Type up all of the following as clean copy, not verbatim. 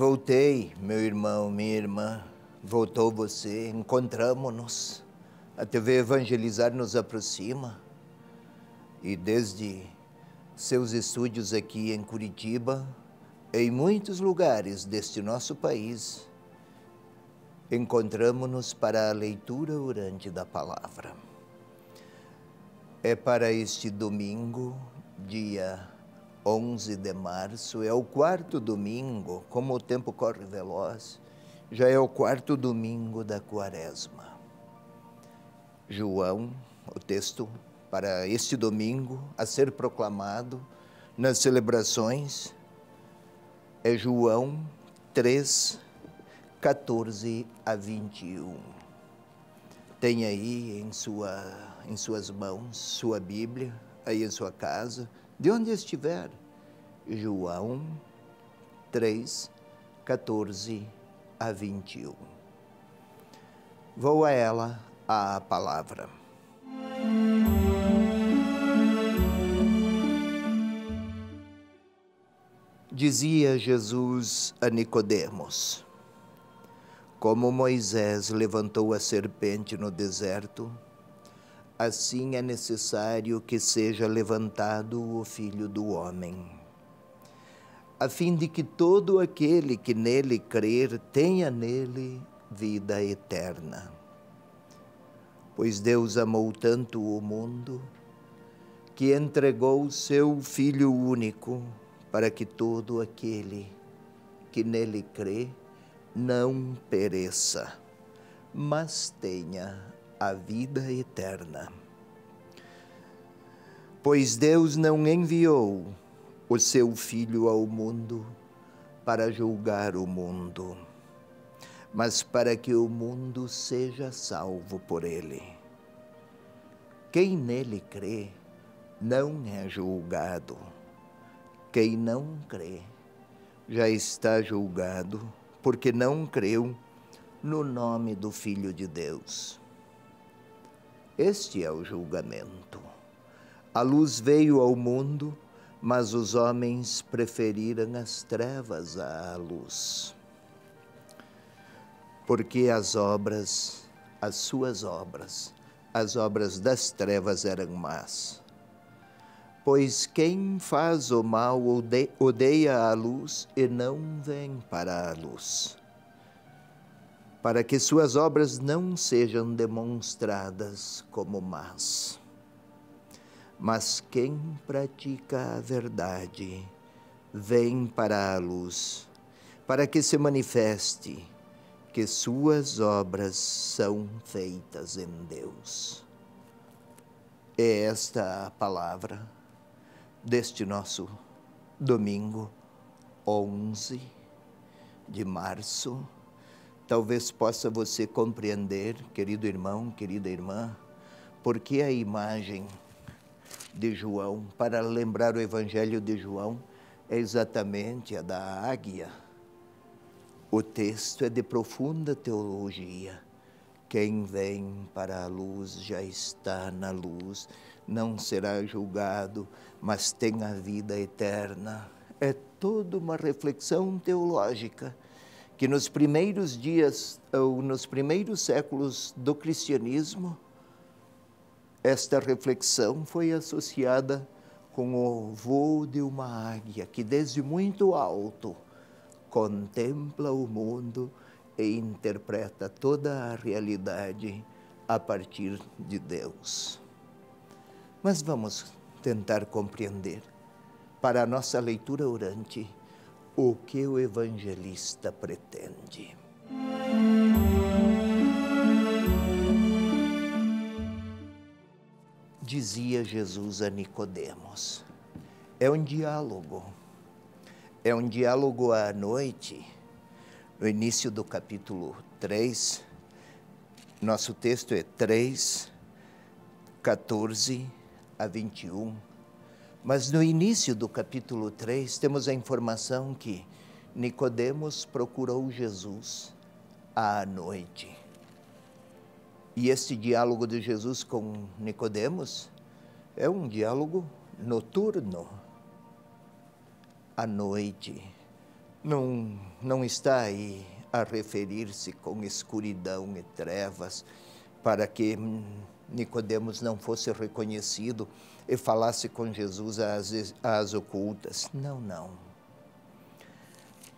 Voltei, meu irmão, minha irmã, voltou você, encontramos-nos. A TV Evangelizar nos aproxima e desde seus estúdios aqui em Curitiba, em muitos lugares deste nosso país, encontramos-nos para a leitura orante da palavra. É para este domingo, dia 11 de março, é o quarto domingo, como o tempo corre veloz, já é o quarto domingo da Quaresma. João, o texto para este domingo a ser proclamado nas celebrações, é João 3, 14 a 21. Tem aí em suas mãos, sua Bíblia, aí em sua casa, de onde estiver, João 3, 14 a 21. Vou a ela a palavra. Dizia Jesus a Nicodemos: como Moisés levantou a serpente no deserto, assim é necessário que seja levantado o Filho do Homem, a fim de que todo aquele que nele crer tenha nele vida eterna. Pois Deus amou tanto o mundo, que entregou seu Filho único, para que todo aquele que nele crê não pereça, mas tenha a vida eterna. Pois Deus não enviou o seu Filho ao mundo para julgar o mundo, mas para que o mundo seja salvo por ele. Quem nele crê não é julgado. Quem não crê já está julgado, porque não creu no nome do Filho de Deus. Este é o julgamento. A luz veio ao mundo, mas os homens preferiram as trevas à luz. Porque as suas obras, as obras das trevas eram más. Pois quem faz o mal odeia a luz e não vem para a luz, para que suas obras não sejam demonstradas como más. Mas quem pratica a verdade vem para a luz, para que se manifeste que suas obras são feitas em Deus. É esta a palavra deste nosso domingo 11 de março. Talvez possa você compreender, querido irmão, querida irmã, porque a imagem de João, para lembrar o Evangelho de João, é exatamente a da águia. O texto é de profunda teologia. Quem vem para a luz já está na luz, não será julgado, mas tem a vida eterna. É toda uma reflexão teológica que nos primeiros dias, ou nos primeiros séculos do cristianismo, esta reflexão foi associada com o voo de uma águia que desde muito alto contempla o mundo e interpreta toda a realidade a partir de Deus. Mas vamos tentar compreender, para a nossa leitura orante, o que o evangelista pretende. Dizia Jesus a Nicodemos. É um diálogo à noite. No início do capítulo 3, nosso texto é 3, 14 a 21. Mas no início do capítulo 3, temos a informação que Nicodemos procurou Jesus à noite. E este diálogo de Jesus com Nicodemos é um diálogo noturno, à noite, não está aí a referir-se com escuridão e trevas para que Nicodemos não fosse reconhecido e falasse com Jesus às ocultas. Não, não.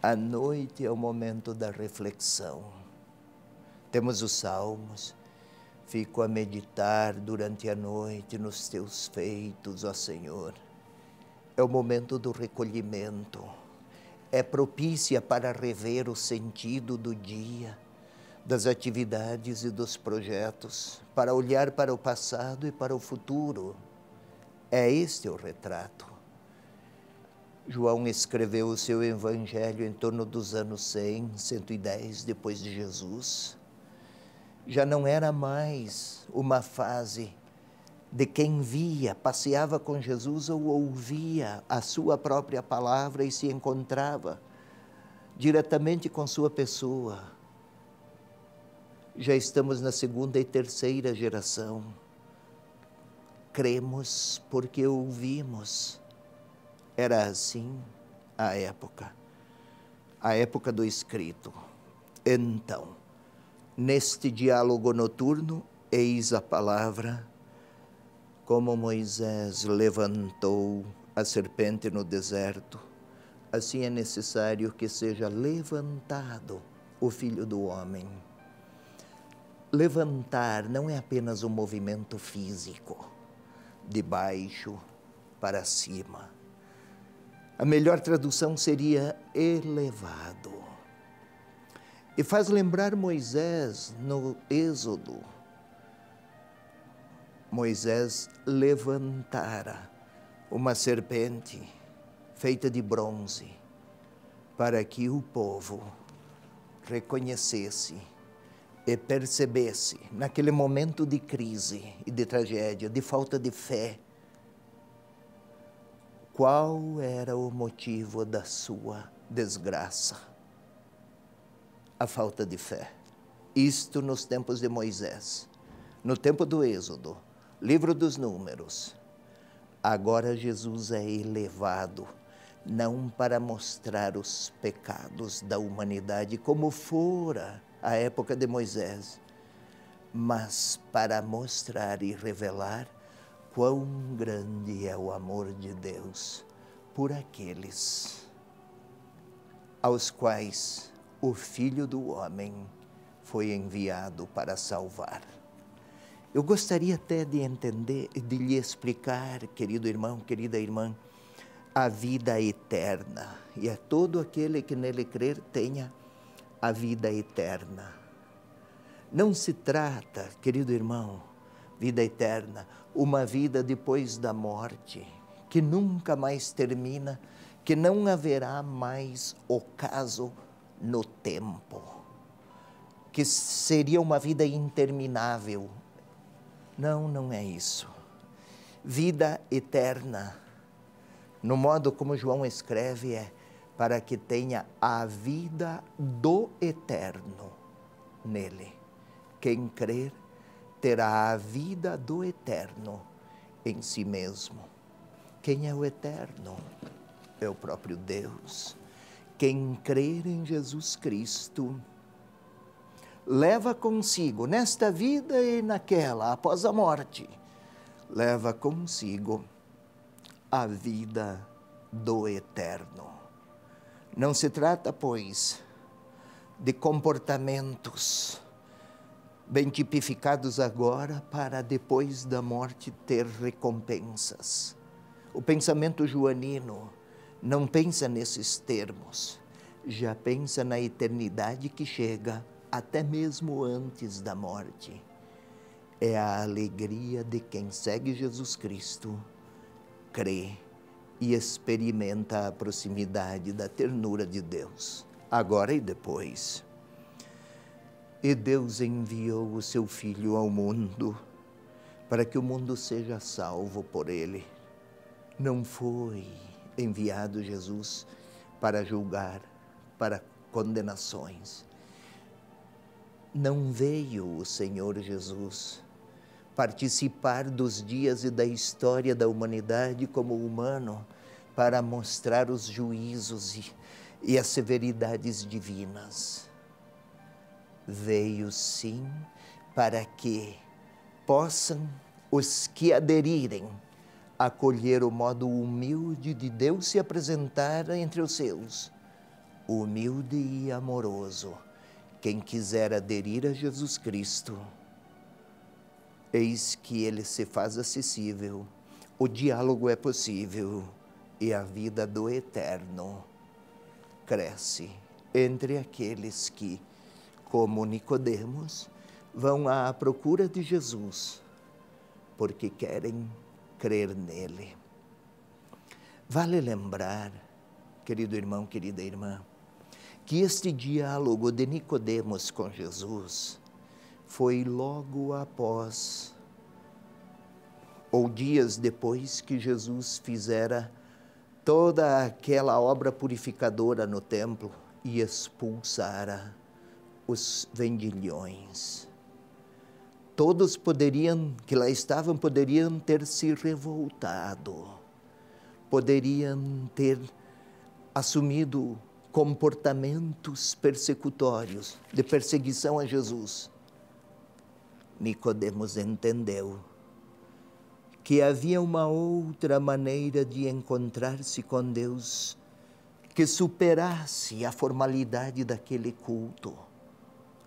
A noite é o momento da reflexão. Temos os salmos. Fico a meditar durante a noite nos teus feitos, ó Senhor. É o momento do recolhimento. É propícia para rever o sentido do dia, das atividades e dos projetos, para olhar para o passado e para o futuro. É este o retrato. João escreveu o seu evangelho em torno dos anos 100, 110 depois de Jesus. Já não era mais uma fase de quem via, passeava com Jesus ou ouvia a sua própria palavra e se encontrava diretamente com sua pessoa. Já estamos na segunda e terceira geração. Cremos porque ouvimos. Era assim a época do escrito. Então, neste diálogo noturno, eis a palavra, como Moisés levantou a serpente no deserto, assim é necessário que seja levantado o Filho do Homem. Levantar não é apenas um movimento físico, de baixo para cima. A melhor tradução seria elevado. E faz lembrar Moisés no Êxodo. Moisés levantara uma serpente feita de bronze para que o povo reconhecesse e percebesse, naquele momento de crise e de tragédia, de falta de fé, qual era o motivo da sua desgraça? A falta de fé. Isto nos tempos de Moisés. No tempo do Êxodo, livro dos Números. Agora Jesus é elevado, não para mostrar os pecados da humanidade, como fora a época de Moisés, mas para mostrar e revelar quão grande é o amor de Deus por aqueles aos quais o Filho do Homem foi enviado para salvar. Eu gostaria até de entender, de lhe explicar, querido irmão, querida irmã, a vida eterna. E a todo aquele que nele crer tenha a vida eterna. Não se trata, querido irmão, vida eterna, uma vida depois da morte, que nunca mais termina, que não haverá mais ocaso no tempo, que seria uma vida interminável. Não, não é isso. Vida eterna, no modo como João escreve, é para que tenha a vida do eterno nele. Quem crer terá a vida do eterno em si mesmo. Quem é o eterno? É o próprio Deus. Quem crer em Jesus Cristo leva consigo, nesta vida e naquela, após a morte, leva consigo a vida do eterno. Não se trata, pois, de comportamentos bem tipificados agora para depois da morte ter recompensas. O pensamento joanino não pensa nesses termos, já pensa na eternidade que chega até mesmo antes da morte. É a alegria de quem segue Jesus Cristo, crê e experimenta a proximidade da ternura de Deus, agora e depois. E Deus enviou o seu Filho ao mundo para que o mundo seja salvo por ele. Não foi enviado Jesus para julgar, para condenações. Não veio o Senhor Jesus participar dos dias e da história da humanidade como humano para mostrar os juízos e as severidades divinas. Veio sim para que possam os que aderirem acolher o modo humilde de Deus se apresentar entre os seus, humilde e amoroso. Quem quiser aderir a Jesus Cristo, eis que Ele se faz acessível, o diálogo é possível e a vida do eterno cresce entre aqueles que, como Nicodemos, vão à procura de Jesus, porque querem crer nele. Vale lembrar, querido irmão, querida irmã, que este diálogo de Nicodemos com Jesus foi logo após, ou dias depois que Jesus fizera toda aquela obra purificadora no templo e expulsara os vendilhões. Todos que lá estavam, poderiam ter se revoltado, poderiam ter assumido comportamentos persecutórios, de perseguição a Jesus. Nicodemos entendeu que havia uma outra maneira de encontrar-se com Deus que superasse a formalidade daquele culto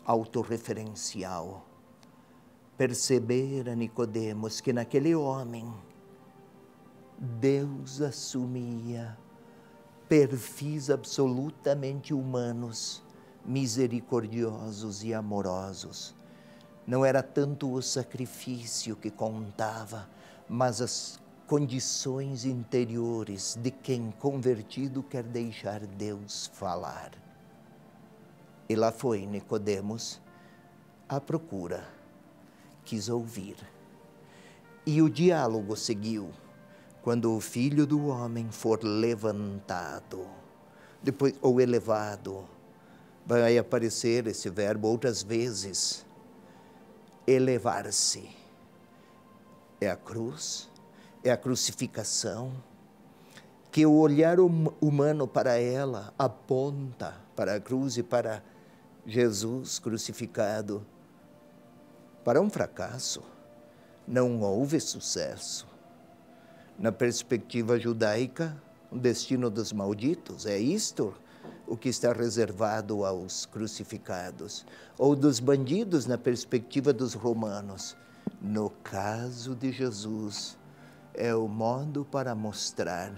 autorreferencial. Percebera Nicodemos que naquele homem Deus assumia perfis absolutamente humanos, misericordiosos e amorosos. Não era tanto o sacrifício que contava, mas as condições interiores de quem convertido quer deixar Deus falar. E lá foi Nicodemos à procura, quis ouvir. E o diálogo seguiu. Quando o Filho do Homem for levantado, depois, ou elevado, vai aparecer esse verbo outras vezes, elevar-se. É a cruz, é a crucificação, que o olhar humano para ela aponta para a cruz e para Jesus crucificado, para um fracasso. Não houve sucesso. Na perspectiva judaica, o destino dos malditos, é isto o que está reservado aos crucificados, ou dos bandidos na perspectiva dos romanos. No caso de Jesus, é o modo para mostrar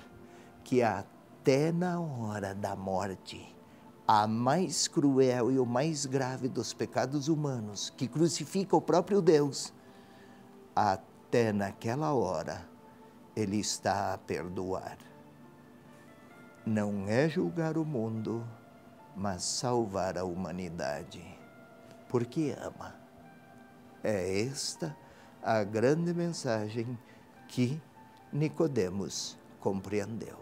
que até na hora da morte, a mais cruel e o mais grave dos pecados humanos, que crucifica o próprio Deus, até naquela hora, Ele está a perdoar. Não é julgar o mundo, mas salvar a humanidade, porque ama. É esta a grande mensagem que Nicodemos compreendeu.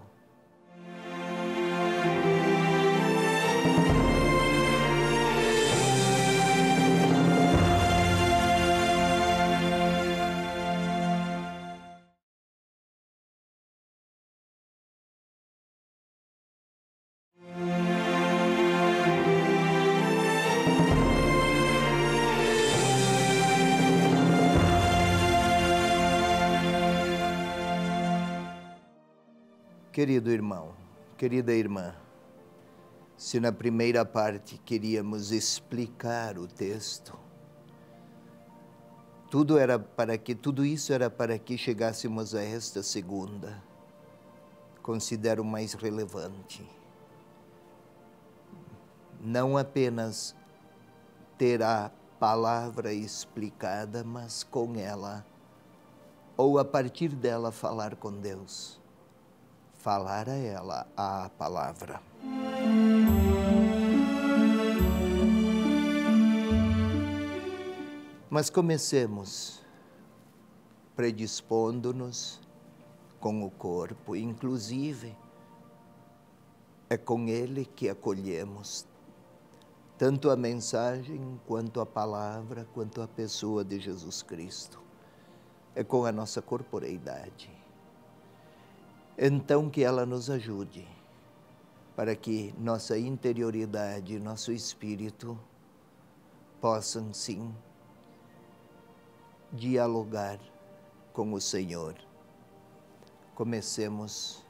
Querido irmão, querida irmã, se na primeira parte queríamos explicar o texto, tudo isso era para que chegássemos a esta segunda, considero mais relevante. Não apenas ter a palavra explicada, mas com ela, ou a partir dela falar com Deus. Falar a ela a palavra. Mas comecemos predispondo-nos com o corpo, inclusive é com ele que acolhemos tanto a mensagem, quanto a palavra, quanto a pessoa de Jesus Cristo. É com a nossa corporeidade. Então que ela nos ajude para que nossa interioridade e nosso espírito possam, sim, dialogar com o Senhor. Comecemos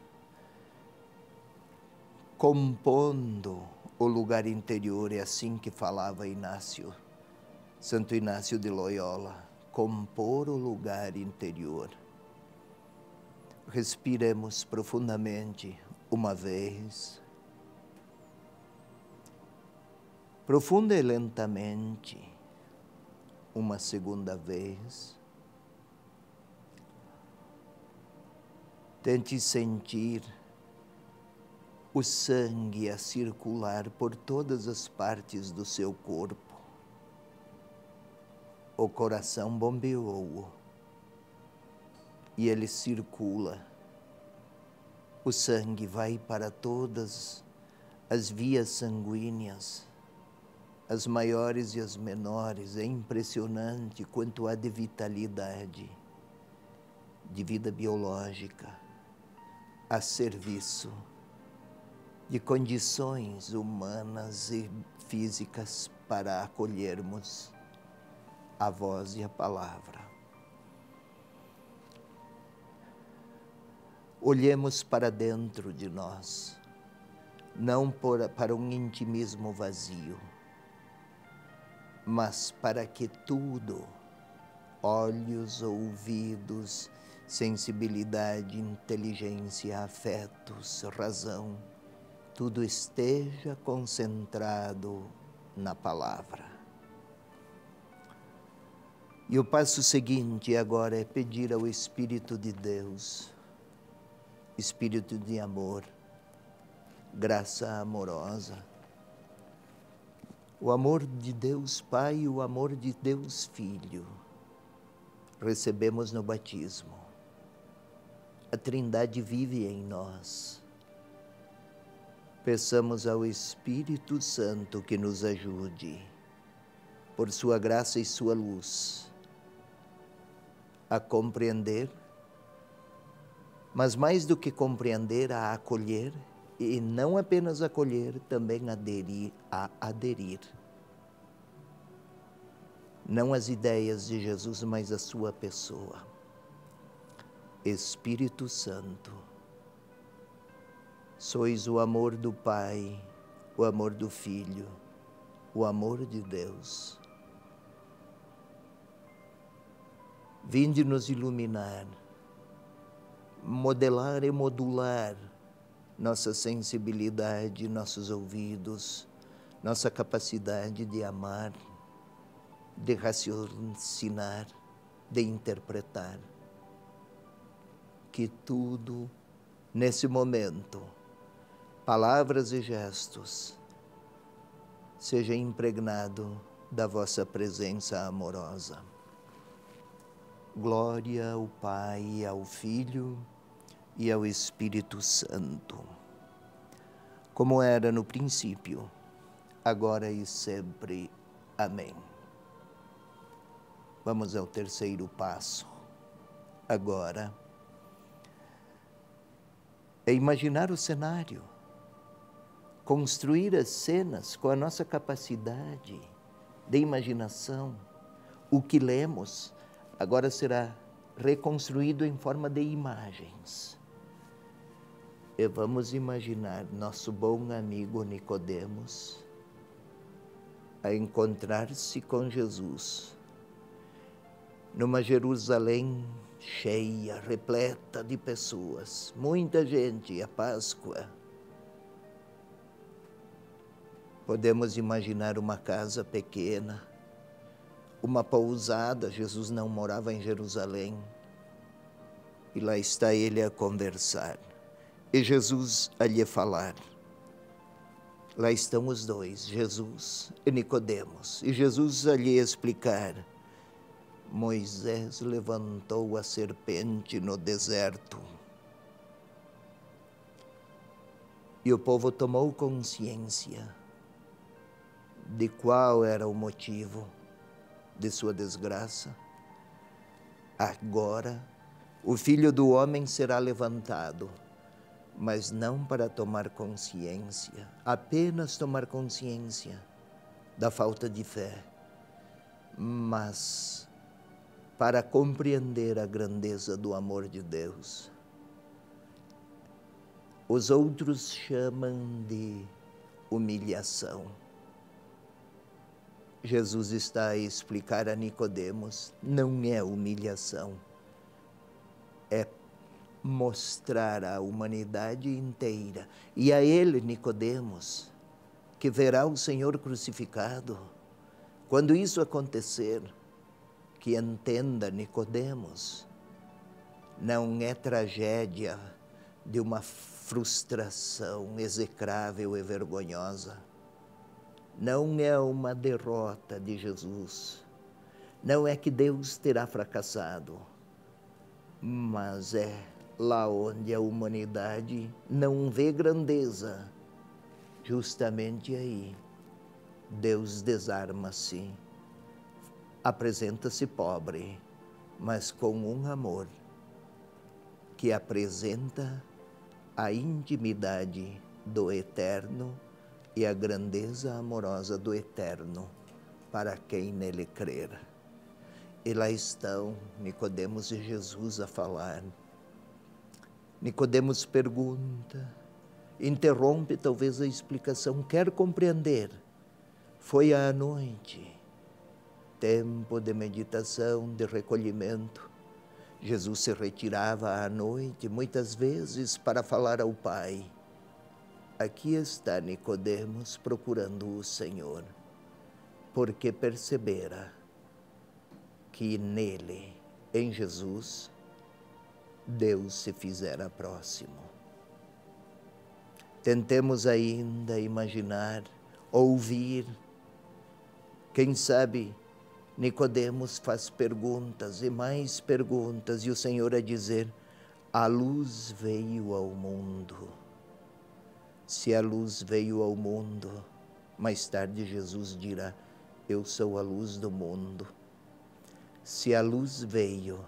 compondo o lugar interior, é assim que falava Inácio, Santo Inácio de Loyola, compor o lugar interior. Respiremos profundamente uma vez, profunda e lentamente, uma segunda vez. Tente sentir o sangue a circular por todas as partes do seu corpo. O coração bombeou e ele circula. O sangue vai para todas as vias sanguíneas, as maiores e as menores. É impressionante quanto há de vitalidade, de vida biológica, a serviço de condições humanas e físicas para acolhermos a voz e a palavra. Olhemos para dentro de nós, não para um intimismo vazio, mas para que tudo, olhos, ouvidos, sensibilidade, inteligência, afetos, razão, tudo esteja concentrado na palavra. E o passo seguinte agora é pedir ao Espírito de Deus, Espírito de amor, graça amorosa, o amor de Deus Pai e o amor de Deus Filho, recebemos no batismo. A Trindade vive em nós. Peçamos ao Espírito Santo que nos ajude, por sua graça e sua luz, a compreender, mas mais do que compreender, a acolher, e não apenas acolher, também a aderir. Não as ideias de Jesus, mas a sua pessoa. Espírito Santo, sois o amor do Pai, o amor do Filho, o amor de Deus. Vinde nos iluminar, modelar e modular nossa sensibilidade, nossos ouvidos, nossa capacidade de amar, de raciocinar, de interpretar. Que tudo, nesse momento, palavras e gestos, seja impregnado da vossa presença amorosa. Glória ao Pai, ao Filho e ao Espírito Santo, como era no princípio, agora e sempre. Amém. Vamos ao terceiro passo. Agora, é imaginar o cenário, construir as cenas com a nossa capacidade de imaginação. O que lemos agora será reconstruído em forma de imagens. E vamos imaginar nosso bom amigo Nicodemos a encontrar-se com Jesus numa Jerusalém cheia, repleta de pessoas, muita gente, a Páscoa. Podemos imaginar uma casa pequena, uma pousada. Jesus não morava em Jerusalém. E lá está ele a conversar. E Jesus a lhe falar. Lá estão os dois, Jesus e Nicodemos. E Jesus a lhe explicar. Moisés levantou a serpente no deserto. E o povo tomou consciência de qual era o motivo de sua desgraça. Agora, o Filho do Homem será levantado, mas não para tomar consciência, apenas tomar consciência da falta de fé, mas para compreender a grandeza do amor de Deus. Os outros chamam de humilhação. Jesus está a explicar a Nicodemos, não é humilhação, é mostrar à humanidade inteira, e a ele, Nicodemos, que verá o Senhor crucificado. Quando isso acontecer, que entenda, Nicodemos, não é tragédia de uma frustração execrável e vergonhosa. Não é uma derrota de Jesus. Não é que Deus terá fracassado, mas é lá onde a humanidade não vê grandeza. Justamente aí, Deus desarma-se, apresenta-se pobre, mas com um amor que apresenta a intimidade do eterno e a grandeza amorosa do eterno para quem nele crer. E lá estão Nicodemos e Jesus a falar. Nicodemos pergunta, interrompe talvez a explicação, quer compreender. Foi à noite, tempo de meditação, de recolhimento. Jesus se retirava à noite, muitas vezes, para falar ao Pai. Aqui está Nicodemos procurando o Senhor, porque percebera que nele, em Jesus, Deus se fizera próximo. Tentemos ainda imaginar, ouvir. Quem sabe Nicodemos faz perguntas e mais perguntas, e o Senhor a dizer, a luz veio ao mundo. Se a luz veio ao mundo, mais tarde Jesus dirá, eu sou a luz do mundo. Se a luz veio,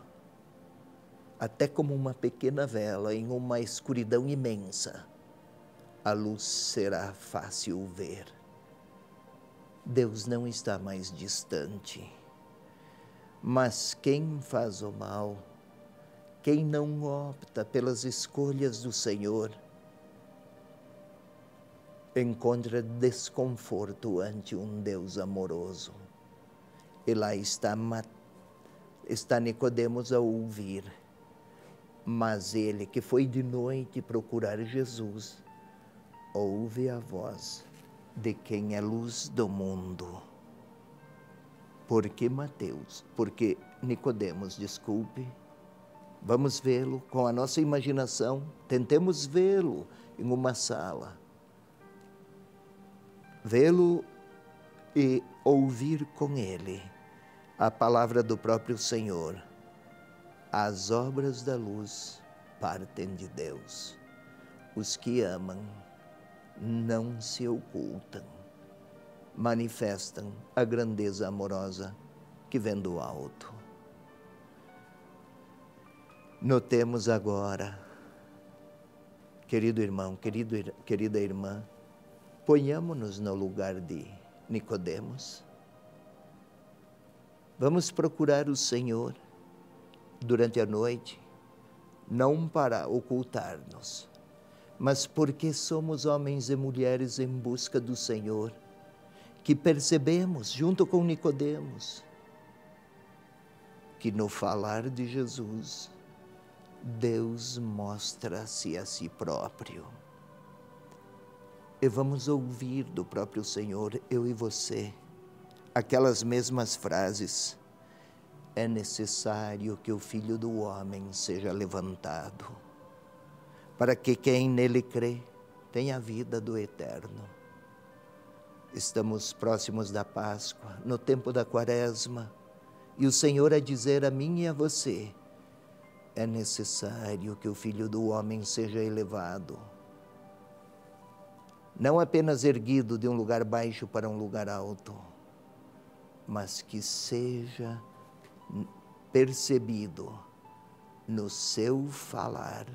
até como uma pequena vela em uma escuridão imensa, a luz será fácil ver. Deus não está mais distante. Mas quem faz o mal, quem não opta pelas escolhas do Senhor, encontra desconforto ante um Deus amoroso. E lá está Nicodemos a ouvir. Mas ele, que foi de noite procurar Jesus, ouve a voz de quem é luz do mundo. Porque Nicodemos, desculpe, vamos vê-lo com a nossa imaginação, tentemos vê-lo em uma sala, vê-lo e ouvir com ele a palavra do próprio Senhor. As obras da luz partem de Deus. Os que amam não se ocultam, manifestam a grandeza amorosa que vem do alto. Notemos agora, querido irmão, querida irmã, ponhamo-nos no lugar de Nicodemos. Vamos procurar o Senhor durante a noite, não para ocultar-nos, mas porque somos homens e mulheres em busca do Senhor, que percebemos, junto com Nicodemos, que no falar de Jesus, Deus mostra-se a si próprio. E vamos ouvir do próprio Senhor, eu e você, aquelas mesmas frases. É necessário que o Filho do Homem seja levantado, para que quem nele crê tenha a vida do eterno. Estamos próximos da Páscoa, no tempo da Quaresma, e o Senhor a dizer a mim e a você, é necessário que o Filho do Homem seja elevado, não apenas erguido de um lugar baixo para um lugar alto, mas que seja percebido no seu falar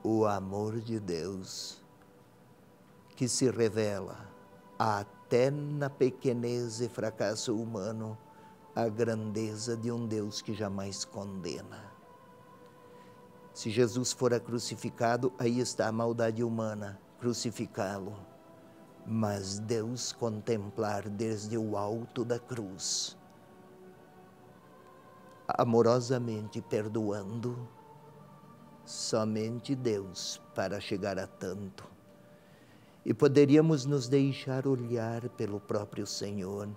o amor de Deus, que se revela até na pequenez e fracasso humano, a grandeza de um Deus que jamais condena. Se Jesus fora crucificado, aí está a maldade humana, crucificá-lo. Mas Deus contemplar desde o alto da cruz, amorosamente perdoando, somente Deus para chegar a tanto. E poderíamos nos deixar olhar pelo próprio Senhor,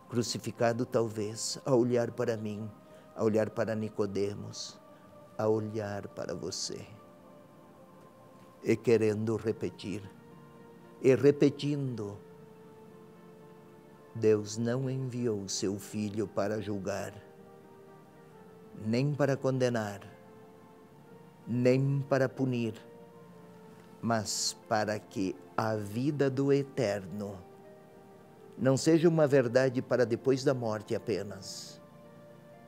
crucificado talvez, a olhar para mim, a olhar para Nicodemos, a olhar para você. E querendo repetir, e repetindo, Deus não enviou seu Filho para julgar, nem para condenar, nem para punir, mas para que a vida do eterno não seja uma verdade para depois da morte apenas,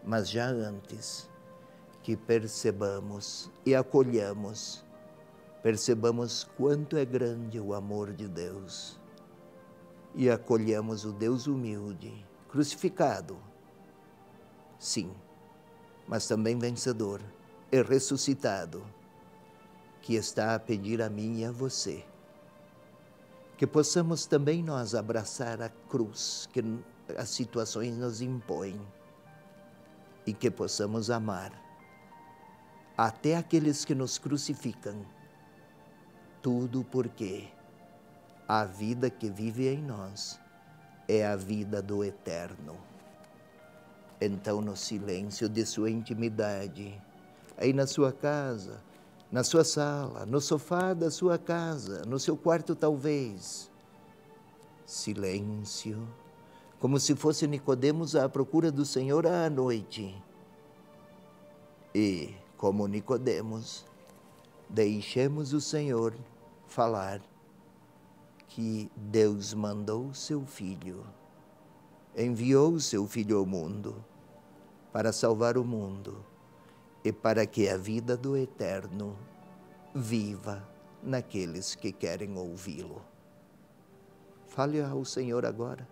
mas já antes, que percebamos e acolhamos, percebamos quanto é grande o amor de Deus e acolhamos o Deus humilde, crucificado, sim, mas também vencedor e ressuscitado, que está a pedir a mim e a você, que possamos também nós abraçar a cruz que as situações nos impõem e que possamos amar até aqueles que nos crucificam, tudo porque a vida que vive em nós é a vida do eterno. Então, no silêncio de sua intimidade, aí na sua casa, na sua sala, no sofá da sua casa, no seu quarto talvez, silêncio, como se fosse Nicodemos à procura do Senhor à noite. E, como Nicodemos, deixemos o Senhor falar que Deus mandou o seu Filho, enviou o seu Filho ao mundo para salvar o mundo e para que a vida do eterno viva naqueles que querem ouvi-lo. Fale ao Senhor agora.